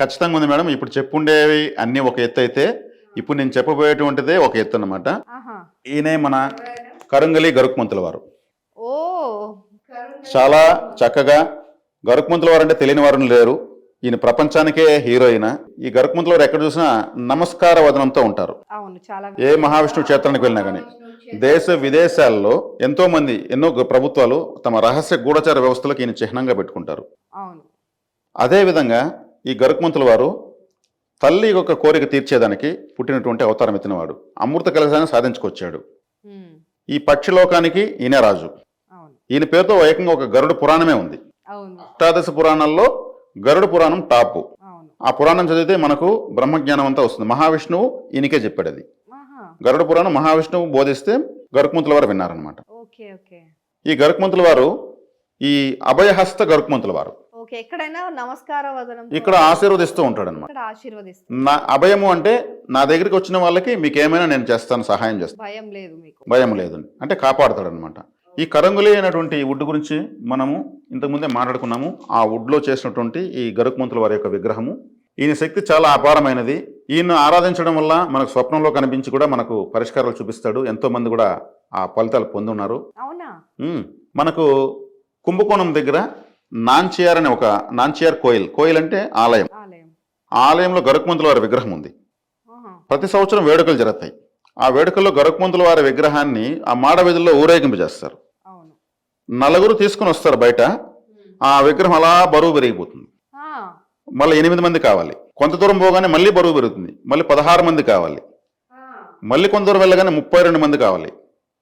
ఖచ్చితంగా ఉంది మేడం. ఇప్పుడు చెప్పుండేవి అన్నీ ఒక ఎత్తు అయితే, ఇప్పుడు నేను చెప్పబోయేటువంటిదే ఒక ఎత్తు అన్నమాట. ఆహా. ఈయనే మన కరుంగలి గరుక్మంతుల వారు. ఓ. చాలా చక్కగా గరుక్మంతుల వారు అంటే తెలియని వారు లేరు. ఈయన ప్రపంచానికే హీరోయిన్. ఈ గరుక్మంతుల వారు ఎక్కడ చూసినా నమస్కార వదనంతో ఉంటారు. అవును, చాలా. ఏ మహావిష్ణువు క్షేత్రానికి వెళ్ళినా కానీ దేశ విదేశాల్లో ఎంతో మంది, ఎన్నో ప్రభుత్వాలు తమ రహస్య గూఢచార వ్యవస్థలకు ఈయన చిహ్నంగా పెట్టుకుంటారు. అవును. అదేవిధంగా ఈ గరుక్మంతుల వారు తల్లి యొక్క కోరిక తీర్చేదానికి పుట్టినటువంటి అవతారం ఎత్తినవాడు. అమృత కలశాన్ని సాధించుకొచ్చాడు. ఉమ్. ఈ పక్షిలోకానికి ఈయన రాజు. అవును. ఈయన పేరుతో ఏకంగా ఒక గరుడ పురాణమే ఉంది. అవును. అష్టాదశ పురాణాల్లో గరుడ పురాణం టాపు. అవును. ఆ పురాణం చదివితే మనకు బ్రహ్మజ్ఞానం అంతా వస్తుంది. మహావిష్ణువు ఈయనకే చెప్పాడు అది. ఆహా. గరుడ పురాణం మహావిష్ణువు బోధిస్తే గరుక్మంతుల వారు విన్నారనమాట. Okay okay. ఈ గరుక్మంతుల వారు ఈ అభయహస్త గరుక్మంతుల వారు. ఓకే, ఎక్కడైనా నమస్కార వదనం ఇక్కడ ఆశీర్వదిస్తూ ఉంటాడు అనమాట. ఇక్కడ ఆశీర్వదిస్తారు. నా అభయము అంటే నా దగ్గరికి వచ్చిన వాళ్ళకి మీకేమైనా నేను చేస్తాను, సహాయం చేస్తాను, భయం లేదు మీకు. భయం లేదు అంటే కాపాడుతాడు అనమాట. ఈ కరంగులి అయినటువంటి వుడ్ గురించి మనము ఇంతకుముందే మాట్లాడుకున్నాము. ఆ వుడ్లో చేసినటువంటి ఈ గరుక్మంతుల వారి యొక్క విగ్రహము, ఈయన శక్తి చాలా అపారమైనది. ఈయన ఆరాధించడం వల్ల మనకు స్వప్నంలో కనిపించి కూడా మనకు పరిష్కారాలు చూపిస్తాడు. ఎంతో మంది కూడా ఆ ఫలితాలు పొంది ఉన్నారు. అవునా? మనకు కుంభకోణం దగ్గర నాంచియార్ అనే ఒక నాంచియార్ కోయిల్ అంటే ఆలయం. ఆ ఆలయంలో గరుక్మంతుల వారి విగ్రహం ఉంది. ఆహా. ప్రతి సంవత్సరం వేడుకలు జరుగుతాయి. ఆ వేడుకల్లో గరుక్మంతుల వారి విగ్రహాన్ని ఆ మాడ వీధుల్లో ఊరేగింపు చేస్తారు. అవును. నలుగురు తీసుకుని వస్తారు బయట. ఆ విగ్రహం అలా బరువు పెరిగిపోతుంది. ఆ. మళ్ళీ 8 మంది కావాలి. కొంత దూరం పోగానే మళ్ళీ బరువు పెరుగుతుంది. మళ్ళీ 16 మంది కావాలి. మళ్ళీ కొంత దూరం వెళ్ళగానే 32 మంది కావాలి.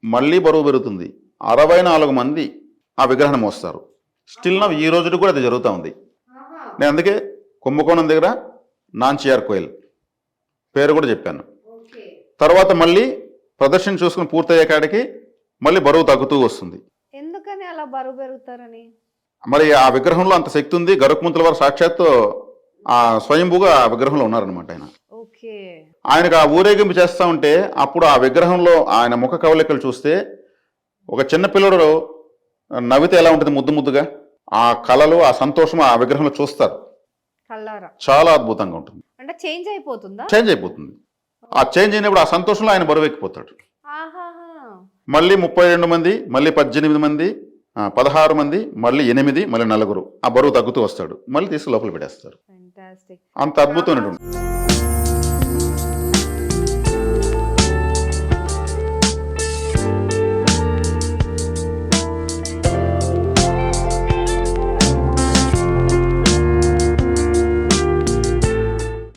మళ్ళీ బరువు పెరుగుతుంది. 64 మంది ఆ విగ్రహాన్ని మోస్తారు. స్టిల్ ఈ రోజు కూడా అది జరుగుతూ ఉంది. నేను అందుకే కుంభకోణం దగ్గర నాంచియార్ కోయిల్ పేరు కూడా చెప్పాను. తర్వాత మళ్ళీ ప్రదర్శన చూసుకుని పూర్తయ్యే కాడికి మళ్ళీ బరువు తగ్గుతూ వస్తుంది. ఎందుకని అలా బరువు పెరుగుతారని? మరి ఆ విగ్రహంలో అంత శక్తి ఉంది. గరుక్మంతుల వారు సాక్షాత్తు ఆ స్వయంభూగా ఆ విగ్రహంలో ఉన్నారనమాట. ఆయనకు ఆ ఊరేగింపు చేస్తూ ఉంటే అప్పుడు ఆ విగ్రహంలో ఆయన ముఖ కవలికలు చూస్తే ఒక చిన్న పిల్లడు నవ్వితే ఎలా ఉంటుంది ముద్దు ముద్దుగా, ఆ కళలు ఆ సంతోషం ఆ విగ్రహంలో చూస్తారు. చాలా అద్భుతంగా ఉంటుంది. అంటే చేంజ్ అయిపోతుందా? చేంజ్ అయిపోతుంది. ఆ చేంజ్ అయినప్పుడు ఆ సంతోషంలో ఆయన బరువెక్కిపోతాడు. మళ్ళీ 32 మంది, మళ్ళీ 18 మంది, 16 మంది, మళ్ళీ 8, మళ్ళీ 4 ఆ బరువు తగ్గుతూ వస్తాడు. మళ్ళీ తీసుకు లోపల పెట్టేస్తారు. అంత అద్భుతమైనటువంటి